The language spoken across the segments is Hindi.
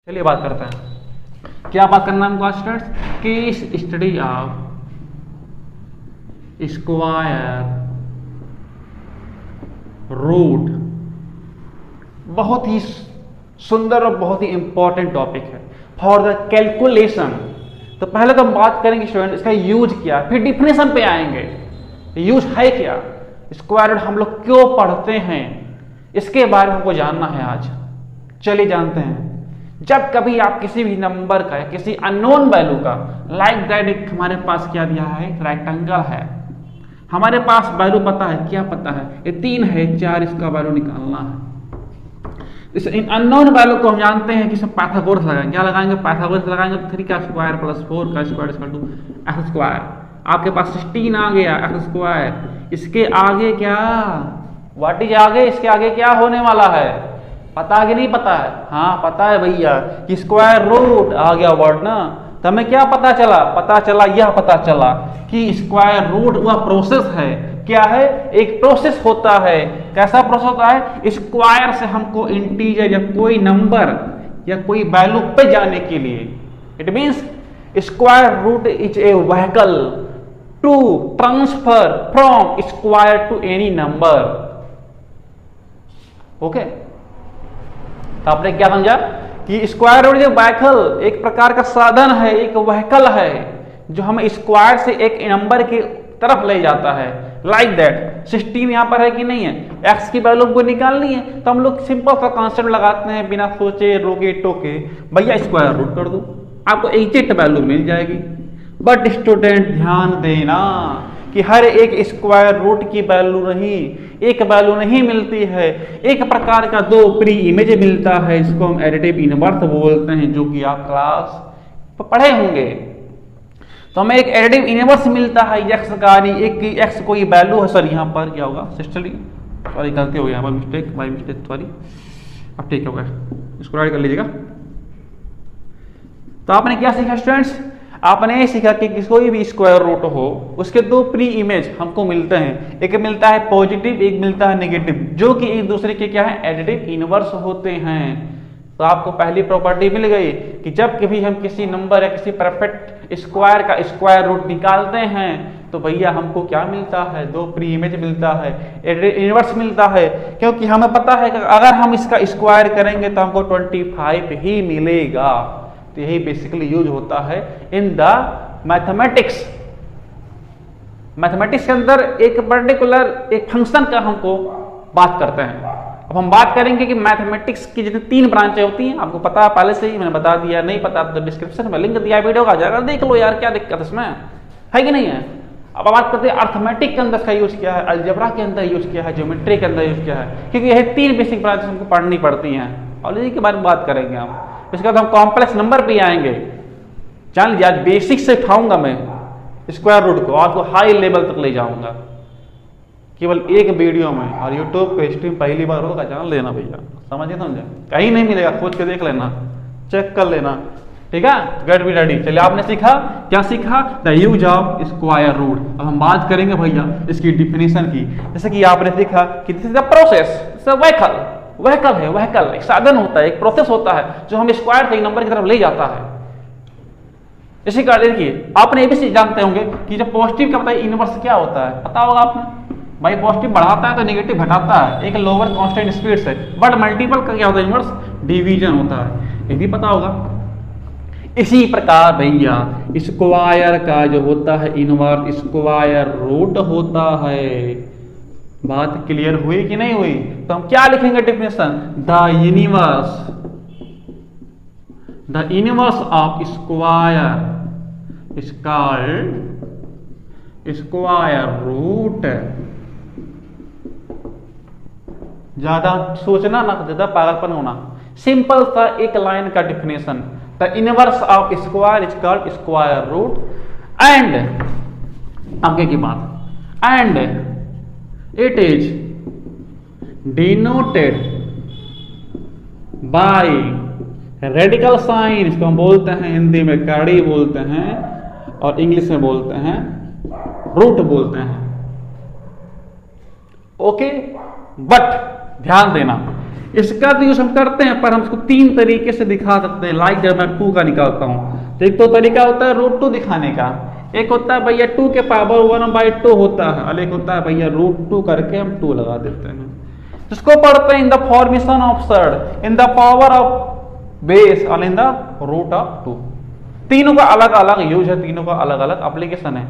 चलिए बात करते हैं। क्या बात करना है हमको स्टूडेंट्स कि स्टडी ऑफ स्क्वायर रूट बहुत ही सुंदर और बहुत ही इंपॉर्टेंट टॉपिक है फॉर द कैलकुलेशन। तो पहले तो हम बात करेंगे स्टूडेंट इसका यूज क्या, फिर डिफिनेशन पे आएंगे। यूज है क्या, स्क्वायर रूट हम लोग क्यों पढ़ते हैं, इसके बारे में हमको जानना है आज। चलिए जानते हैं। जब कभी आप किसी भी नंबर का या किसी अननोन वैल्यू का लाइक दैट एक हमारे पास क्या दिया है, रेक्टेंगल है, हमारे पास वैल्यू पता है, क्या पता है, ये 3 है 4, इसका वैल्यू निकालना है। इन अननोन वैल्यू को हम जानते हैं कि इसमें पाइथागोरस लगाएंगे। क्या लगाएंगे, पाइथागोरस लगाएंगे। 3 का स्क्वायर प्लस 4 का square equal to x square. आपके पास 16 आ गया एक्स स्क्वायर। इसके आगे क्या, व्हाट इज आगे, इसके आगे क्या होने वाला है पता कि नहीं पता है? हाँ पता है भैया कि स्क्वायर रूट आ गया वर्ड ना। तो हमें क्या पता चला, यह पता चला कि स्क्वायर रूट वह प्रोसेस है। क्या है, एक प्रोसेस होता है। कैसा प्रोसेस होता है, स्क्वायर से हमको इंटीजर या कोई नंबर या कोई वैल्यू पे जाने के लिए, it means square root is a vehicle to transfer from square to any number. Okay, तो आपने क्या समझा कि स्क्वायर रूट जो व्हीकल एक प्रकार का साधन है, एक व्हीकल है जो हमें स्क्वायर से एक नंबर की तरफ ले जाता है। लाइक दैट 16 यहां पर है कि नहीं है, एक्स की वैल्यू को निकालनी है तो हम लोग सिंपल सा कांस्टेंट लगाते हैं बिना सोचे रोके टोके, भैया स्क्वायर रूट कर दो, आपको एग्जैक्ट वैल्यू मिल जाएगी। बट स्टूडेंट ध्यान देना कि हर एक स्क्वायर रूट की वैल्यू नहीं, एक वैल्यू नहीं मिलती है। एक प्रकार का 2 प्री इमेज मिलता है, इसको हम एडिटिव इनवर्स बोलते हैं, जो कि आप क्लास पढ़े होंगे। तो हमें एक एडिटिव इनवर्स मिलता है एक्स का, एक एक्स कोई वैल्यू है। सर यहाँ पर क्या होगा, सिस्टरली सॉरी गलती हो गया यहाँ पर, मिस्टेक बाई मिस्टेक सॉरी, अब ठीक हो गया, इसको राइट कर लीजिएगा। तो आपने क्या सीखा स्टूडेंट्स, आपने ये सीखा कि कोई भी स्क्वायर रूट हो उसके 2 प्री इमेज हमको मिलते हैं। एक मिलता है पॉजिटिव, एक मिलता है नेगेटिव, जो कि एक दूसरे के क्या है, एडिटिव इनवर्स होते हैं। तो आपको पहली प्रॉपर्टी मिल गई कि जब कभी हम किसी नंबर या किसी परफेक्ट स्क्वायर का स्क्वायर रूट निकालते हैं तो भैया हमको क्या मिलता है, 2 प्री इमेज मिलता है, एडिटिव इनवर्स मिलता है। क्योंकि हमें पता है कि अगर हम इसका स्क्वायर करेंगे तो हमको 25 ही मिलेगा। तो यही बेसिकली यूज होता है इन द मैथमेटिक्स। मैथमेटिक्स के अंदर एक पर्टिकुलर एक फंक्शन का हमको बात करते हैं। अब हम बात करेंगे कि मैथमेटिक्स की जितनी 3 ब्रांचें होती हैं, आपको पता है पहले से ही, मैंने बता दिया, नहीं पता तो डिस्क्रिप्शन में लिंक दिया वीडियो का, जाकर देख लो यार, क्या दिक्कत इसमें है कि नहीं है। अब बात करते हैं अर्थमेटिक के अंदर इसका यूज क्या है, अलजेब्रा के अंदर यूज क्या है, ज्योमेट्री के अंदर यूज क्या है, क्योंकि यह 3 बेसिक ब्रांचेस हमको पढ़नी पड़ती हैं और इसी के बारे में बात करेंगे हम। इसके बाद हम कॉम्प्लेक्स नंबर पे आएंगे। जान लीजिए आज बेसिक से उठाऊंगा मैं स्क्वायर रूट को, आपको हाई लेवल तक ले जाऊंगा केवल एक वीडियो में। और यूट्यूब पे स्ट्रीम पहली बार होगा, जान लेना भैया, समझे समझे, कहीं नहीं मिलेगा, खोज के देख लेना, चेक कर लेना, ठीक है। Get be ready. चलिए आपने सीखा, क्या सीखा, the use of square root. अब हम बात करेंगे भैया इसकी डिफिनेशन की। जैसे कि आपने सीखा कि this is the process, vehicle, vehicle है, व्हीकल एक साधन होता है, एक प्रोसेस होता है जो हम स्क्वायर से एक नंबर की तरफ ले जाता है। इसी का देखिए आपने ये भी जानते होंगे कि जब पॉजिटिव का पता है इनवर्स क्या होता है, पता होगा आपने भाई, पॉजिटिव बढ़ाता है तो नेगेटिव घटाता है, एक लोअर कांस्टेंट स्पीड से। बट मल्टीपल का क्या होता है, इनवर्स डिवीजन होता है, ये भी पता होगा। इसी प्रकार भैया स्क्वायर का जो होता है इनवर्स स्क्वायर रूट होता है। बात क्लियर हुई कि नहीं हुई? तो हम क्या लिखेंगे definition, the inverse of square is called square root. ज्यादा सोचना ना, ज्यादा पागलपन होना, सिंपल सा एक लाइन का definition, the inverse of square is called square root and आगे की बात, and it is denoted by radical sign. इसको हम बोलते हैं हिंदी में कड़ी बोलते हैं और इंग्लिश में बोलते हैं रूट बोलते हैं। ओके, बट ध्यान देना इसका तो यूज हम करते हैं, पर हम इसको 3 तरीके से दिखा सकते हैं। लाइक जब मैं 2 का निकालता हूँ तो एक तो तरीका होता है √2 दिखाने का, एक होता है भैया 2 के पावर 1/2 होता है, और एक होता है भैया √2 करके हम 2 लगा देते हैं। जिसको पढ़ते हैं in the formation of surd, in the power of base और इन द √2। तीनों का अलग अलग यूज है, तीनों का अलग अलग एप्लीकेशन है,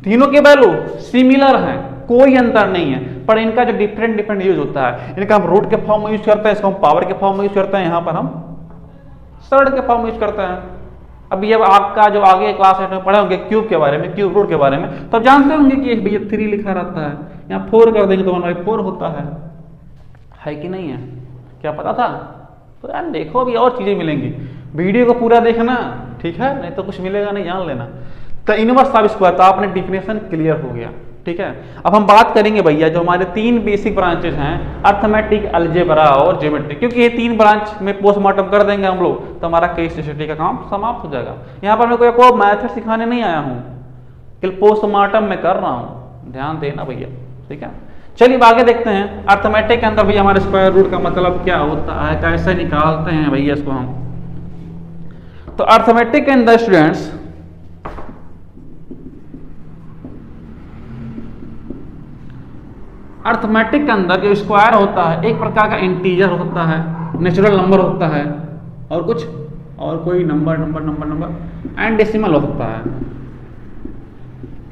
तीनों के वैल्यू सिमिलर हैं, कोई अंतर नहीं है, पर इनका जो डिफरेंट यूज होता है। इनका हम रूट के फॉर्म में यूज करते हैं, इसको हम पावर के फॉर्म में यूज करते हैं, यहाँ पर हम सर्ड के फॉर्म में यूज करते हैं। अभी अब आपका जो आगे क्लास 8 में पढ़े होंगे क्यूब के बारे में, क्यूब रूट के बारे में, तो आप जानते होंगे कि भैया 3 लिखा रहता है, यहाँ 4 कर देंगे तो 1/4 होता है कि नहीं है? क्या पता था? तो यार देखो अभी और चीजें मिलेंगी, वीडियो को पूरा देखना, ठीक है, नहीं तो कुछ मिलेगा नहीं, जान लेना। तो इनवर्स ऑफ स्क्वायर, तो आपने डिफिनेशन क्लियर हो गया, ठीक है। अब हम बात करेंगे भैया जो हमारे 3 बेसिक ब्रांचेस हैं, अर्थमेटिक, अलजेब्रा और ज्योमेट्री, क्योंकि ये 3 ब्रांच में पोस्टमार्टम कर देंगे हम लोग तो हमारा केस स्टडी का काम समाप्त हो जाएगा। यहाँ पर मैं कोई मैथड सिखाने नहीं आया हूँ, कि पोस्टमार्टम में कर रहा हूँ, ध्यान देना भैया, ठीक है। चलिए आगे देखते हैं। अर्थमेटिक के अंदर भैया हमारे स्क्वायर रूट का मतलब क्या होता है, कैसे निकालते हैं भैया इसको हम। तो अर्थमेटिक के अंदर स्टूडेंट्स अर्थमेटिक के अंदर जो स्क्वायर होता है एक प्रकार का इंटीजर होता है, नेचुरल नंबर होता है, और कुछ और कोई नंबर एंड डेसिमल हो सकता है।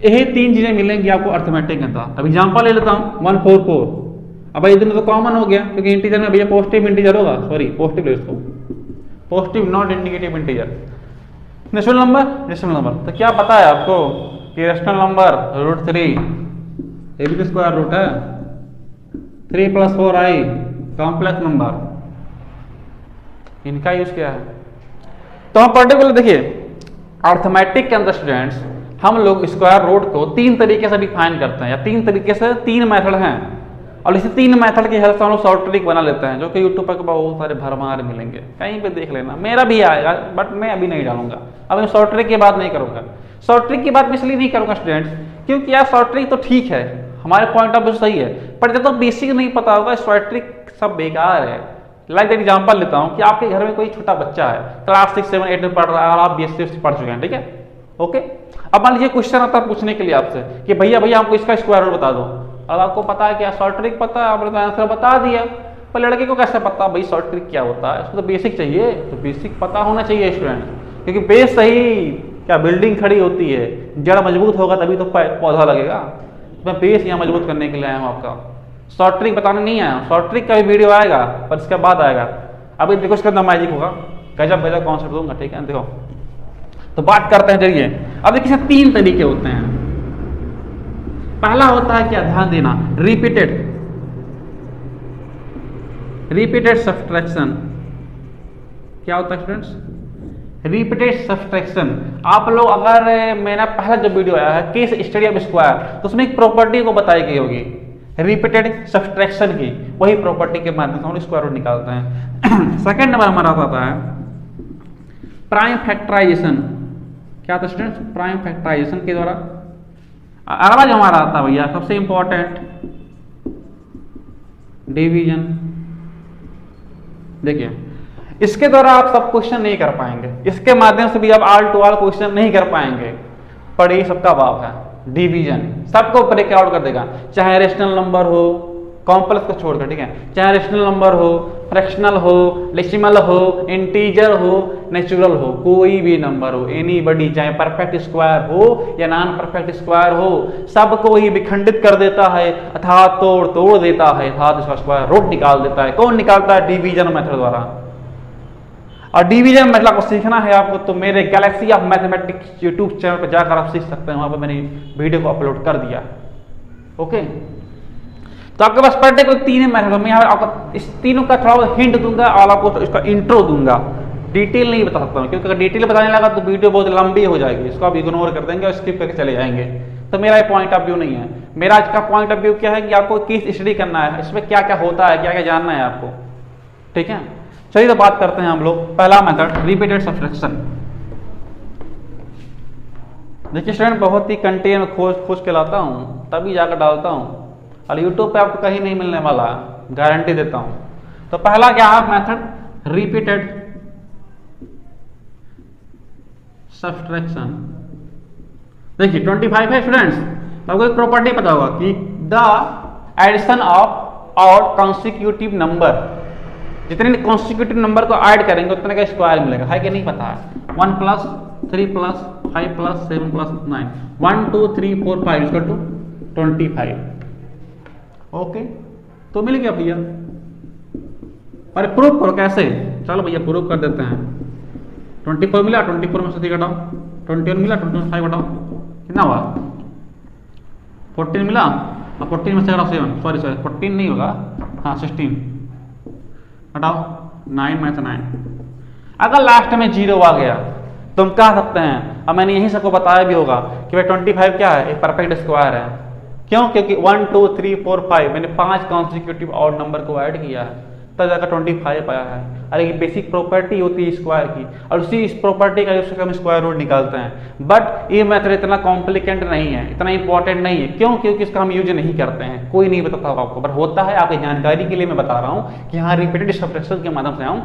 यही 3 चीजें मिलेंगी आपको अर्थमेटिक के अंदर। अब एग्जांपल ले लेता हूं 144। अब ये दोनों तो कॉमन हो गया, क्योंकि इंटीजर में भैया पॉजिटिव इंटीजर होगा, सॉरी पॉजिटिव ले इसको, positive not indicative integer. Natural number तो क्या पता है आपको कि रेशनल नंबर √3, ये भी तो स्क्वायर रूट है, 3 + 4i कॉम्प्लेक्स नंबर, इनका यूज क्या है। तो हम पर्टिकुलर देखिए अर्थमेटिक के अंदर स्टूडेंट्स हम लोग स्क्वायर रूट को 3 तरीके से डिफाइन करते हैं, या 3 तरीके से 3 मेथड हैं, और इसी 3 मेथड की हेल्प से हम लोग शॉर्ट ट्रिक बना लेते हैं, जो कि यूट्यूब पर बहुत सारे भरमार मिलेंगे, कहीं पे देख लेना। मेरा भी आएगा बट मैं अभी नहीं डालूंगा, अब मैं शॉर्ट ट्रिक की बात नहीं करूंगा। शॉर्ट ट्रिक की बात मैं इसलिए नहीं करूंगा स्टूडेंट्स, क्योंकि यार शॉर्ट ट्रिक तो ठीक है, हमारे पॉइंट ऑफ व्यू सही है, पर जब तो बेसिक नहीं पता होगा शॉर्ट ट्रिक सब बेकार है। लाइक एग्जांपल लेता हूं कि आपके घर में कोई छोटा बच्चा है, क्लास 6, 7, 8 में पढ़ रहा है, और आप BSc पढ़ चुके हैं, ठीक है, ओके। अब मान लीजिए क्वेश्चन आता है पूछने के लिए आपसे कि भैया हमको इसका स्क्वायर रूट बता दो। अब आपको पता है क्या शॉर्ट ट्रिक पता है, आपने तो आंसर बता दिया, पर लड़के को कैसे पता भाई शॉर्ट ट्रिक क्या होता है? इसको तो बेसिक चाहिए, तो बेसिक पता होना चाहिए स्टूडेंट, क्योंकि बेस सही क्या बिल्डिंग खड़ी होती है, जड़ मजबूत होगा तभी तो पौधा लगेगा। मैं बेस यहाँ मजबूत करने के लिए आया हूँ, आपका शॉर्ट ट्रिक बताने नहीं आया हूँ। शॉर्ट ट्रिक का भी वीडियो आएगा, पर इसके बाद आएगा। अभी देखो इसके अंदर मैजिक होगा, गजब कॉन्सेप्ट दूंगा, ठीक है। देखो तो बात करते हैं, चलिए अब देखिए 3 तरीके होते हैं। पहला होता है क्या, ध्यान देना, रिपीटेड सब्ट्रैक्शन। क्या होता है स्टूडेंट्स? Repeated subtraction. आप लोग अगर मेरा पहला जो वीडियो आया है केस स्टडी ऑफ स्क्वायर, तो उसमें एक प्रॉपर्टी को बताई गई होगी रिपीटेड सब्ट्रैक्शन की, वही प्रॉपर्टी के माध्यम से हम स्क्वायर रूट निकालते हैं। सेकंड नंबर हमारा आता है प्राइम फैक्टराइजेशन। क्या था स्टूडेंट्स? प्राइम फैक्टराइजेशन के द्वारा। अगला जो हमारा आता है भैया सबसे इंपॉर्टेंट डिवीजन। देखिए इसके द्वारा आप सब क्वेश्चन नहीं कर पाएंगे, इसके माध्यम से भी आप ऑल टू ऑल क्वेश्चन नहीं कर पाएंगे, पर ये सबका बाप है डिवीजन, सबको ब्रेक आउट कर देगा, चाहे रेशनल नंबर हो, कॉम्प्लेक्स को छोड़कर, ठीक है, चाहे रेशनल नंबर हो, फ्रैक्शनल हो, डेसिमल हो, इंटीजर हो, नेचुरल हो, कोई भी नंबर हो, एनीबॉडी, चाहे परफेक्ट स्क्वायर हो या नॉन परफेक्ट स्क्वायर हो, सबको ही विखंडित कर देता है, अर्थात तोड़ देता है, अर्थात इसका स्क्वायर रूट निकाल देता है। कौन निकालता है? डिवीजन मेथड द्वारा। और डिवीजन मेथड को सीखना है आपको तो मेरे Galaxy of mathematics YouTube channel पर जाकर आप सीख सकते हैं, वहां पर मैंने वीडियो को अपलोड कर दिया। ओके, तो आपके पास पर्टिकुलर 3 मेथड, मैं यहाँ आपको इस तीनों का थोड़ा हिंट दूंगा और आपको इसका इंट्रो दूंगा, डिटेल नहीं बता सकता हूँ, क्योंकि अगर डिटेल बताने लगा तो वीडियो बहुत लंबी हो जाएगी, इसको आप इग्नोर कर देंगे और स्किप करके चले जाएंगे। तो मेरा पॉइंट ऑफ व्यू नहीं है। मेरा आज का पॉइंट ऑफ व्यू क्या है कि आपको केस स्टडी करना है, इसमें क्या क्या होता है, क्या क्या जानना है आपको, ठीक है। चलिए तो बात करते हैं हम लोग पहला मेथड रिपीटेड सब्ट्रैक्शन। देखिए स्टूडेंट बहुत ही कंटेंट में खोज के लाता हूँ, तभी जाकर डालता हूँ, और यूट्यूब पे आपको कहीं नहीं मिलने वाला, गारंटी देता हूँ। तो पहला क्या है मेथड, रिपीटेड सब्ट्रैक्शन। देखिए 25 है स्टूडेंट्स, तो आपको एक प्रॉपर्टी पता होगा कि the addition of odd consecutive number, जितने कॉन्सिक्यूटिव नंबर को ऐड करेंगे उतने का स्क्वायर मिलेगा, है कि नहीं पता है। 1 + 3 + 5 + 7 + 9, 1 2 3 4 5 इक्वल टू 25। ओके, तो मिल गया भैया। अरे प्रूफ करो कैसे, चलो भैया प्रूफ कर देते हैं। 24 मिला, 24 में से 3 घटाओ, 21 मिला, 21 में 5 घटाओ, कितना हुआ 14 मिला, और 14 में से घटाओ 7, सॉरी 14 नहीं होगा, हाँ 16 हटाओ, 9 में से 9। अगर लास्ट में 0 आ गया तो हम कह सकते हैं, अब मैंने यही सबको बताया भी होगा कि भाई 25 क्या है, एक परफेक्ट स्क्वायर है। क्यों? क्योंकि 1 2 3 4 5 मैंने 5 कॉन्सिक्यूटिव ऑड नंबर को ऐड किया है, तब जाकर 25 आया है। अरे ये बेसिक प्रॉपर्टी होती है स्क्वायर की, और उसी इस प्रॉपर्टी का यूज करके हम स्क्वायर रूट निकालते हैं। बट ये मेथड इतना कॉम्प्लिकेटेड नहीं है, इतना इंपॉर्टेंट नहीं है। क्यों? क्योंकि इसका हम यूज नहीं करते हैं, कोई नहीं बताता होगा आपको, बट होता है आपकी जानकारी के लिए मैं बता रहा हूँ कि हाँ रिपीटेड सब्ट्रैक्शन के माध्यम से हम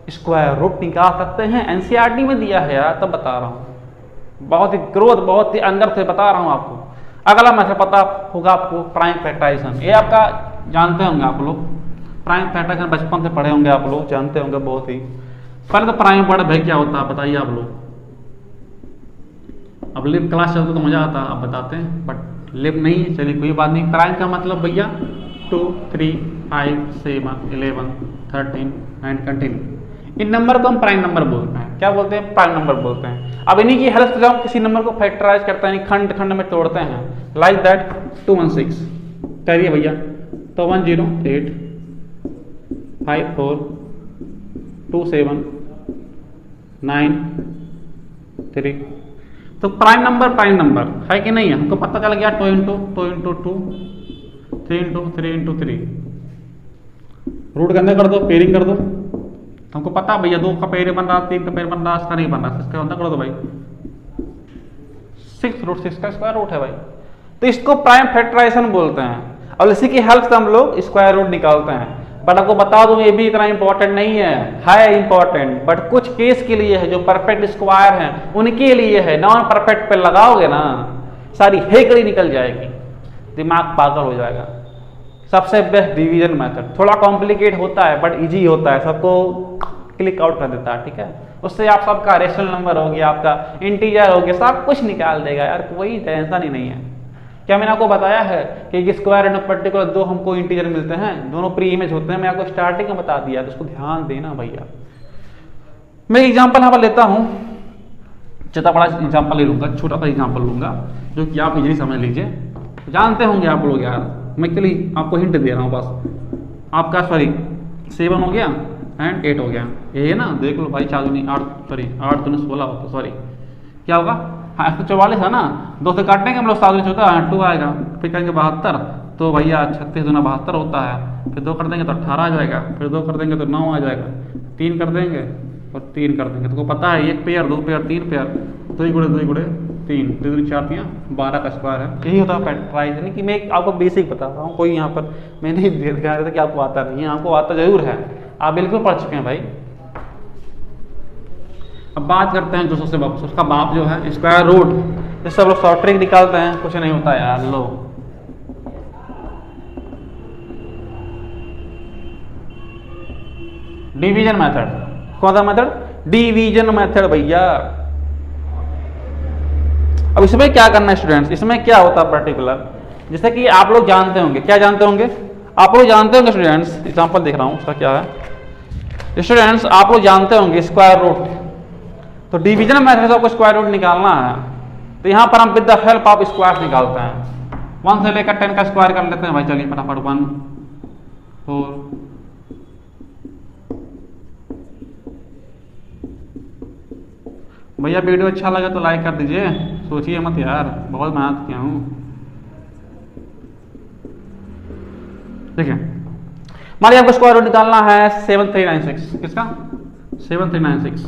स्क्वायर रूट निकाल सकते हैं। एनसीईआरटी में दिया है यार, तब बता रहा हूँ, बहुत ही ग्रोथ, बहुत ही अंदर से बता रहा हूँ आपको। अगला मेथड पता होगा आपको, प्राइम फैक्टराइजेशन। ये आपका जानते होंगे आप लोग, प्राइम फैक्टराइजेशन बचपन से पढ़े होंगे आप लोग, जानते होंगे बहुत ही। पहले तो प्राइम वर्ड भाई क्या होता है बताइए आप लोग। अब लिप क्लास चलते तो मजा आता, आप बताते हैं, बट लिप नहीं है, चलिए कोई बात नहीं। प्राइम का मतलब भैया 2 3 5 7 11 13 9 कंटिन्यू, इन नंबर को हम प्राइम नंबर बोलते हैं। क्या बोलते हैं? प्राइम नंबर बोलते हैं। अब इन्हीं की हेल्प से जब हम किसी नंबर को फैक्टराइज करते हैं, खंड खंड में तोड़ते हैं, लाइक दैट 216 करिए भैया, तो 108 54 27 9 3। तो प्राइम नंबर है कि नहीं है, हमको पता चल गया 2 × 2 × 2 3 × 3 × 3। रूट के अंदर कर दो, पेयरिंग कर दो, हमको पता भैया 2 का पेयर बन रहा, 3 का पेयर बन रहा, इसका नहीं बन रहा, इसका अंदर कर दो भाई, 6√6 का स्क्वायर रूट है भाई। तो इसको प्राइम फैक्टराइजेशन बोलते हैं, और इसी की हेल्प से हम लोग स्क्वायर रूट निकालते हैं। बट आपको बता दूं ये भी इतना इंपॉर्टेंट नहीं है इंपॉर्टेंट, बट कुछ केस के लिए है, जो परफेक्ट स्क्वायर हैं उनके लिए है। नॉन परफेक्ट पे लगाओगे ना सारी हेकड़ी निकल जाएगी, दिमाग पागल हो जाएगा। सबसे बेस्ट डिवीजन मेथड, थोड़ा कॉम्प्लिकेट होता है बट इजी होता है, सबको क्लिक आउट कर देता है, ठीक है। उससे आप सबका रेशनल नंबर हो गया, आपका इंटीजर हो गया, सब कुछ निकाल देगा यार, कोई टेंशन ही नहीं है। क्या मैंने आपको बताया है कि स्क्वायर एंड पर्टिकुलर 2 हमको इंटीजर मिलते हैं, दोनों प्री इमेज होते हैं, मैं आपको स्टार्टिंग में बता दिया, तो उसको ध्यान देना भैया। मैं एग्जांपल यहाँ पर लेता हूँ, ज़्यादा बड़ा एग्जांपल ले लूँगा, छोटा सा एग्जांपल लूँगा जो कि आप इजीली समझ लीजिए। जानते होंगे आप लोग यार, मैं एक्चुअली आपको हिंट दे रहा हूँ बस। आपका 7 हो गया एंड 8 हो गया, ये है ना, देख लो भाई, 4 दूनी 8, सॉरी 8 दूनी 16 होता, सॉरी क्या होगा, हाँ 144 है ना, 2 से काटेंगे हम लोग, 7 दूनी 14, 2 आएगा, फिर कहेंगे 72, तो भैया 36 दूना 72 होता है, फिर 2 कर देंगे तो 18 आ जाएगा, फिर 2 कर देंगे तो 9 आ जाएगा, 3 कर देंगे और 3 कर देंगे, तो पता है 1 पेयर 2 पेयर 3 पेयर, 2 गुणे 3, 2 दूनी 4 3 12 का स्क्वायर है। यही होता है फैक्टराइज, यानी कि मैं आपको बेसिक बता रहा हूँ, कोई यहाँ पर मैं नहीं दिखा रहा था कि आपको आता नहीं है, आपको आता जरूर है, आप बिल्कुल पढ़ चुके हैं भाई। अब बात करते हैं दूसरों से वापस, उसका बाप जो है स्क्वायर रूट, जिससे हम लोग शॉर्ट ट्रिक निकालते हैं, कुछ नहीं होता यार। लो डिवीजन मेथड, कौन सा मेथड? डिवीजन मेथड भैया। अब इसमें क्या करना है स्टूडेंट्स, इसमें क्या होता है पर्टिकुलर, जैसे कि आप लोग जानते होंगे, क्या जानते होंगे आप लोग? जानते होंगे स्टूडेंट्स, एग्जांपल देख रहा हूँ उसका क्या है स्टूडेंट्स, आप लोग जानते होंगे स्क्वायर रूट, तो डिवीजन मेथड से आपको स्क्वायर रूट निकालना है, तो यहाँ पर हम with the help of square निकालते हैं। 1 से लेकर 10 का स्क्वायर कर लेते हैं भाई, चलिए फटाफट 1 4 भैया वीडियो अच्छा लगा तो लाइक कर दीजिए, सोचिए मत यार, बहुत मेहनत किया हूँ। देखिए मान लीजिए आपको स्क्वायर रूट निकालना है 7396, किसका? 7396।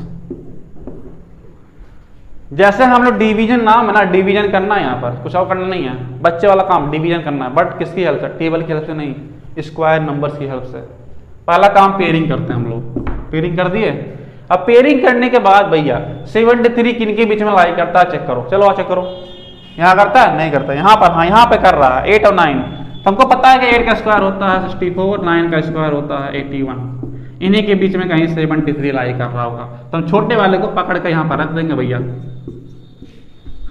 जैसे हम लोग डिवीजन नाम है ना, डिवीजन करना है, यहाँ पर कुछ और करना नहीं है, बच्चे वाला काम डिवीजन करना है, बट किसकी हेल्प से? टेबल की हेल्प से नहीं, स्क्वायर नंबर्स की हेल्प से। पहला काम पेयरिंग करते हैं हम लोग। पेयरिंग कर दिए। अब पेयरिंग करने के बाद भैया 73 किन के बीच में लाई करता है चेक करो। चलो चेक करो, यहाँ करता है नहीं करता, यहाँ पर हाँ यहाँ पे कर रहा है 8 और 9। तो हमको पता है कि 8 का स्क्वायर होता है 64, 9 का स्क्वायर होता है 81। इन्हीं के बीच में कहीं 73 लाई कर रहा होगा। तो हम छोटे वाले को पकड़ के यहाँ पर रख देंगे भैया,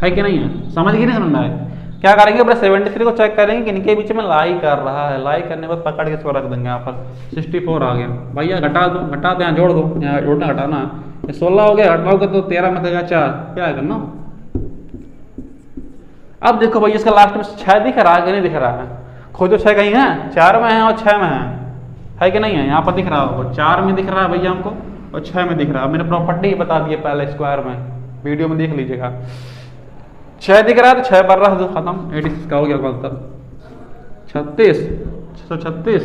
है कि नहीं है? समझ गए नहीं समझ में आए? क्या करेंगे बड़े 73 को चेक करेंगे कि इनके बीच में लाई कर रहा है। लाई करने के बाद पकड़ के इसको रख देंगे यहाँ पर। 64 आ गया भैया, घटा दो यहाँ जोड़ दो, यहाँ जोड़ना घटाना। 16 हो गया, घटाओगे तो 13 में देगा 4, क्या है करना। अब देखो भैया इसका लास्ट में 6 दिख रहा है कि नहीं दिख रहा है? खोजो 6 कहीं है, 4 में है और 6 में है कि नहीं है? यहाँ पर दिख रहा होगा, 4 में दिख रहा है भैया हमको और 6 में दिख रहा है। मैंने प्रॉपर्टी ही बता दी है पहले स्क्वायर में, वीडियो में देख लीजिएगा। 6 दिख रहा है तो 6 पर रख दो, खत्म। 86 का हो गया कल तक। 36, 636,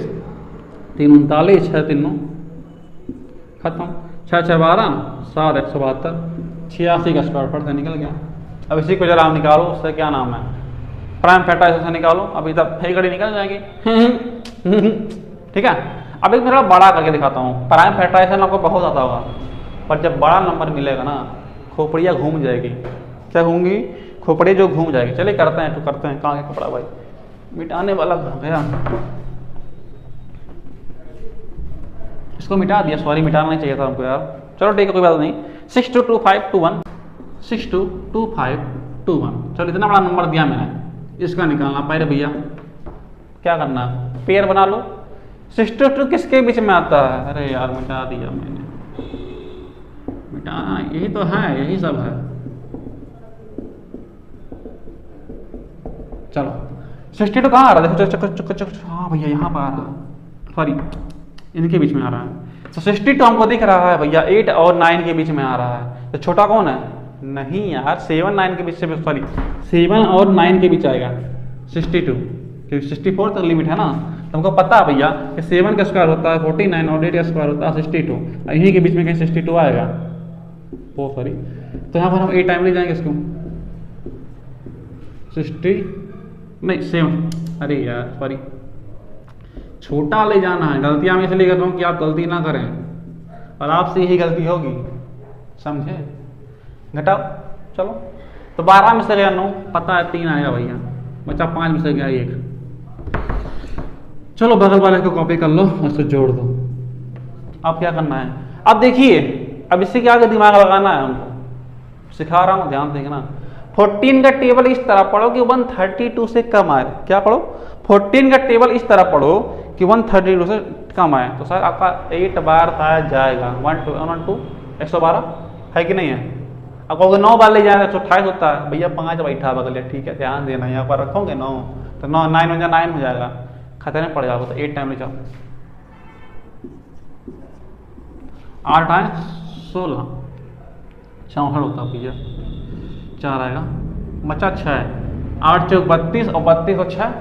3 39, 6 3 9, खत्म। 6 6 12, 7 172, 86 का स्क्वायर फट से निकल गया। अब इसी को जरा आप निकालो, उससे क्या नाम है, प्राइम फैक्टराइजेशन से निकालो। अभी तक फे घड़ी निकल जाएगी। ठीक है, अब एक मेरा बड़ा करके दिखाता हूँ। प्राइम फैक्टराइजेशन आपको बहुत आता होगा, पर जब बड़ा नंबर मिलेगा ना खोपड़िया घूम जाएगी। क्या घूमगी? खोपड़ी जो घूम जाएगी। चलिए करते हैं, तो करते हैं। कहाँ है कपड़ा भाई? मिटाने वाला गया, इसको मिटा दिया। सॉरी, मिटाना नहीं चाहिए था हमको यार। चलो ठीक है, कोई बात नहीं। 622521, 622521। चलो इतना बड़ा नंबर दिया मैंने, इसका निकालना पहले भैया। क्या करना है? पेयर बना लो। 62 किसके बीच में आता है? अरे यार मिटा दिया मैंने, मिटाना यही तो है, यही सब है। चलो 62 कहाँ आ रहा है? देखो चक चक चक चक, हाँ भैया यहाँ पर आ रहा है, सॉरी इनके बीच में आ रहा है। तो 62 हमको दिख रहा है भैया 8 और 9 के बीच में आ रहा है। तो छोटा कौन है? नहीं यार, 7 9 के बीच से, सॉरी 7 और 9 के बीच आएगा 62, क्योंकि 64 तक लिमिट है ना। तो हमको पता है भैया कि 7 का स्क्वायर होता है 49 और 8 का स्क्वायर होता है 62। इन्हीं के बीच में कहीं 62 आएगा। ओ सॉरी, तो यहाँ पर हम 8 टाइम ले जाएंगे इसको। 60 नहीं 7, अरे यार सॉरी, छोटा ले जाना है। गलतियां मैं इसलिए कर रहा हूँ कि आप गलती ना करें, और आपसे यही गलती होगी, समझे? घटाओ। चलो तो 12 में से गया 9, पता है 3 आएगा भैया, बचा 5 में से गया 1। चलो बगल वाले को कॉपी कर लो और उसको जोड़ दो। अब क्या करना है? अब देखिए, अब इससे क्या आगे दिमाग लगाना है हमको, सिखा रहा हूँ, ध्यान देखना। 14 का टेबल इस तरह पढ़ो कि 132 से कम आए। क्या पढ़ो? 14 का टेबल इस तरह पढ़ो कि 132 से कम आए। तो सर आपका 8 बार शायद जाएगा। 1 2 1 2 112 है कि नहीं है? अब कहोगे 9 बार ले जाएगा 128 होता है भैया, 5 बैठा बगल। ठीक है, ध्यान देना, यहाँ पर रखोगे 9 तो 9 9 हो जाए 9 हो जाएगा, खतरे में पड़ जाओगे। तो 8 टाइम ले जाओ, 8 आए 16, 64 होता भैया, 4 आएगा, बचा 6। 8 चौक 32 और 32 और 6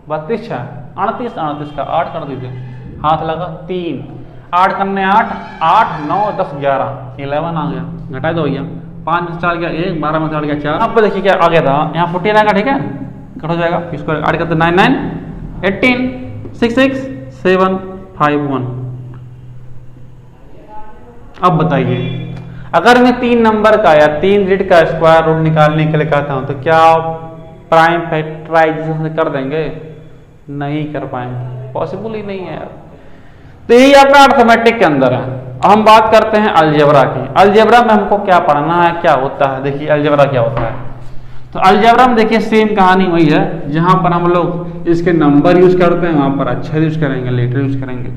32 6 38, 38 का 8 कर दीजिए, हाथ लगा 3, 8 करने 8 8 9 10 11 11 आ गया। घटा दो भैया, 5 में 4 गया 1, 12 में 4 गया 4। अब देखिए क्या आ गया था, यहाँ 14 आएगा। ठीक है, कट हो जाएगा। इसको ऐड करते 9 9 18 6 6 7 5 1। अब बताइए, अगर मैं 3 नंबर का या 3 डिजिट का स्क्वायर रूट निकालने के लिए कहता हूं तो क्या प्राइम फैक्टराइजेशन कर देंगे? नहीं कर पाएंगे, पॉसिबल ही नहीं है यार। तो यही आपका अर्थमेटिक के अंदर है। अब हम बात करते हैं अलजेब्रा की। अलजेब्रा में हमको क्या पढ़ना है, क्या होता है? देखिए अलजेब्रा क्या होता है। तो अलजेब्रा में देखिए सेम कहानी वही है, जहां पर हम लोग इसके नंबर यूज करते हैं वहां पर अक्षर यूज करेंगे, लेटर यूज करेंगे।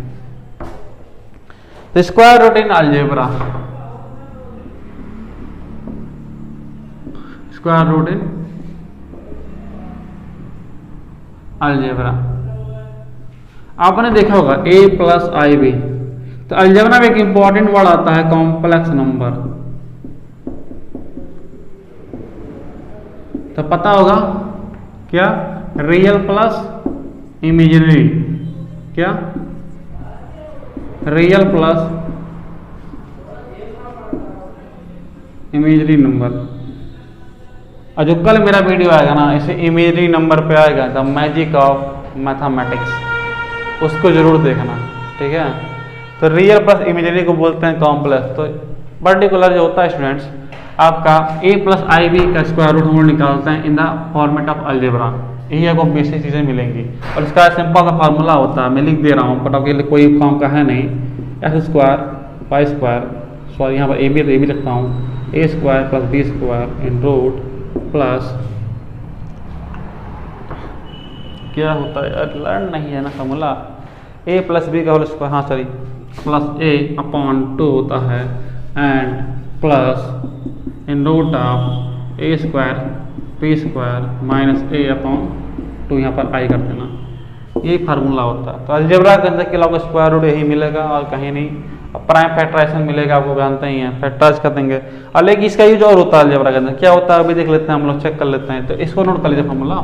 तो स्क्वायर रूट इन अलजेब्रा, स्क्वायर रूट इन अलजेब्रा आपने देखा होगा a प्लस आई बी। तो अलजेब्रा में एक इंपॉर्टेंट वर्ड आता है कॉम्प्लेक्स नंबर। तो पता होगा क्या? रियल प्लस इमेजिनरी, क्या? Real plus imaginary number. और जो कल मेरा वीडियो आएगा ना, इसे इमेजिनरी नंबर पे आएगा, द मैजिक ऑफ मैथमेटिक्स, उसको जरूर देखना। ठीक है। तो रियल प्लस इमेजिनरी को बोलते हैं कॉम्प्लेक्स। तो पर्टिकुलर जो होता है स्टूडेंट्स आपका a प्लस आई बी का स्क्वायर रूट हम लोग निकालते हैं in the format of algebra. यही आपको बेसिक चीज़ें मिलेंगी और इसका सिंपल सा फार्मूला होता है, मैं लिख दे रहा हूँ बट आपके लिए कोई काम का है नहीं। X square y square, sorry यहाँ पर ए बी लिखता हूँ, a square plus b square in root plus क्या होता है यार, लर्न नहीं है ना फार्मूला, a प्लस बी का होल स्क्वायर, हाँ सॉरी प्लस a अपॉन 2 होता है and plus in root of a square p square minus a upon 2, यहाँ पर i कर देना, यही फार्मूला होता है। तो अलजेब्रा के अंदर के आपको स्क्वायर रूट यही मिलेगा और कहीं नहीं। प्राइम फैक्टराइजेशन मिलेगा, आपको जानते ही हैं, फैक्टराइज कर देंगे। और लेकिन इसका यूज और होता है अलजेब्रा के अंदर, क्या होता है अभी देख लेते हैं हम लोग, चेक कर लेते हैं। तो इसको नोट कर लीजिए फार्मूला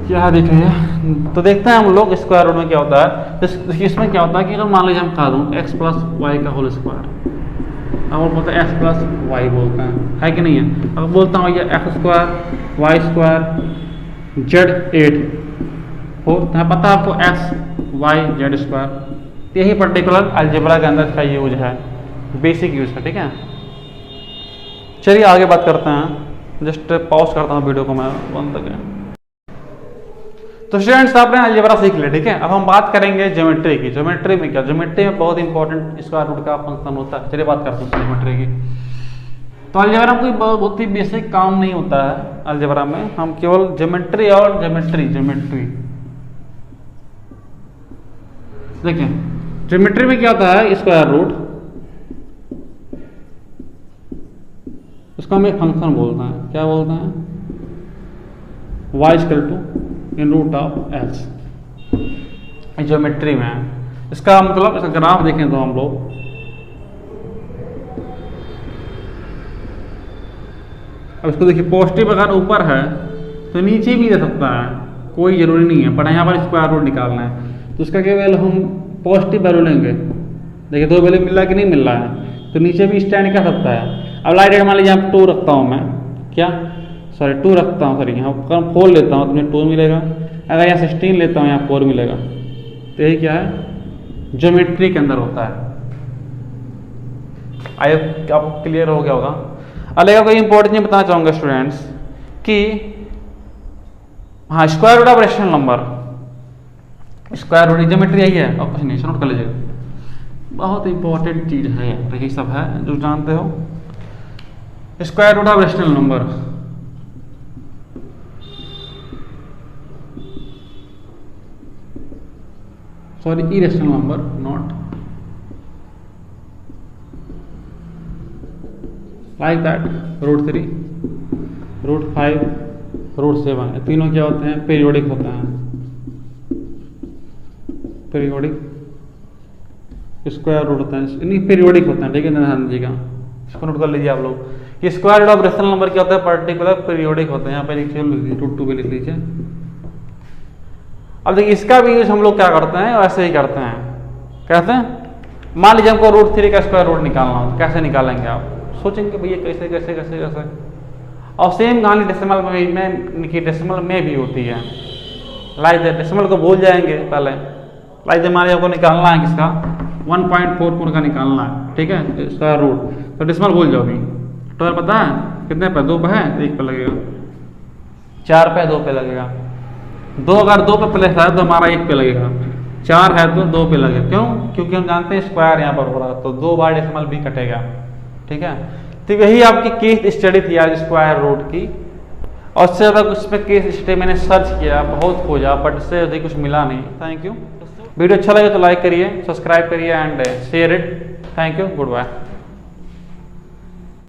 क्या देख रहे हैं। तो देखते हैं हम लोग स्क्वायर रूट में क्या होता है। इसमें क्या होता है कि अगर मान लीजिए हम कहा दूँ एक्स प्लस वाई का होल स्क्वायर, अब बोलते हैं एक्स प्लस वाई बोलते हैं, है कि नहीं है। अब बोलता हूँ ये x square y square z 8 हो, तो पता है आपको एक्स वाई जेड स्क्वायर। यही पर्टिकुलर अलजेब्रा के अंदर इसका यूज है, बेसिक यूज है, ठीक है। चलिए आगे बात करते हैं, जस्ट पॉज करता हूँ वीडियो को मैं बंद करके। तो स्टूडेंट्स आपने अलजेब्रा सीख लिया, ठीक है। अब हम बात करेंगे ज्योमेट्री की। ज्योमेट्री में क्या, ज्योमेट्री में बहुत इंपॉर्टेंट स्क्वायर रूट का फंक्शन होता है। चलिए बात करते हैं ज्योमेट्री की। तो अलजेब्रा में कोई बहुत ही बेसिक काम नहीं होता है अलजेब्रा में, हम केवल ज्योमेट्री और ज्योमेट्री देखिए। ज्योमेट्री में क्या होता है स्क्वायर रूट, उसको हम एक फंक्शन बोलते हैं, क्या बोलते हैं, y equal to in root of x, geometry में है। इसका मतलब इसका ग्राफ देखें तो हम लोग अब इसको देखिए, पॉजिटिव अगर ऊपर है तो नीचे भी दे सकता है, कोई जरूरी नहीं है, पर यहाँ पर स्क्वायर रूट निकालना है तो इसका केवल हम पॉजिटिव वैल्यू लेंगे। देखिए 2 वैल्यू मिल रहा है कि नहीं मिल रहा है, तो नीचे भी स्टैंड कर सकता है। अब लाइट मान लीजिए यहाँ 2 रखता हूँ मैं, क्या सॉरी 2 रखता हूँ, सॉरी यहाँ 4 लेता हूँ तो मुझे 2 मिलेगा। अगर यहाँ 16 लेता हूँ यहाँ 4 मिलेगा। तो यही क्या है, ज्योमेट्री के अंदर होता है। आई होप आपको क्लियर हो गया होगा। अलग कोई इंपॉर्टेंट नहीं बताना चाहूँगा स्टूडेंट्स कि हाँ square root of rational number, square root geometry यही है और कुछ नहीं, नोट कर लीजिए, बहुत इंपॉर्टेंट चीज है, यही सब है जो जानते हो। Square root of rational number, sorry irrational number, not like that. Root 3, root 5, root 7, तीनों क्या होते हैं, पीरियोडिक होते हैं। पीरियोडिक स्क्वायर रूट होता है, नहीं पीरियोडिक होता है, ठीक है, ध्यान दीजिएगा, इसको नोट कर लीजिए आप लोग। ये square root of rational number क्या होता है, पर्टिकुलर पीरियोडिक होते हैं। यहाँ पे लिखिए रूट 2 पे लिख लीजिए। अब देखिए इसका भी यूज हम लोग क्या करते हैं, ऐसे ही करते हैं, कहते हैं मान लीजिए हमको रूट 3 का स्क्वायर रूट निकालना हो, तो कैसे निकालेंगे आप सोचेंगे भैया कैसे कैसे कैसे कैसे। और सेम कहानी डेसिमल में, डेसिमल में भी होती है। लाइक डेसिमल को भूल जाएंगे पहले, लाइक हमारे आपको निकालना है किसका, 1.44 का निकालना है, ठीक है, स्क्वायर रूट। तो डेसिमल भूल जाओ भी, 12 पता है कितने पे, 2 पे है, 1 पे लगेगा, 4 पे 2 पे लगेगा, 2 अगर 2 पे प्लेस है तो हमारा 1 पे लगेगा, 4 है तो 2 पे लगेगा। क्यों, क्योंकि हम जानते हैं स्क्वायर यहाँ पर हो रहा है तो 2 बार डेसिमल भी कटेगा, ठीक है। तो यही आपकी केस स्टडी थी आज स्क्वायर रूट की, और उससे ज़्यादा कुछ पे केस स्टडी मैंने सर्च किया, बहुत खोजा, बट इससे अधिक कुछ मिला नहीं। Thank you. वीडियो अच्छा लगे तो लाइक करिए, सब्सक्राइब करिए and share it. Thank you, good bye.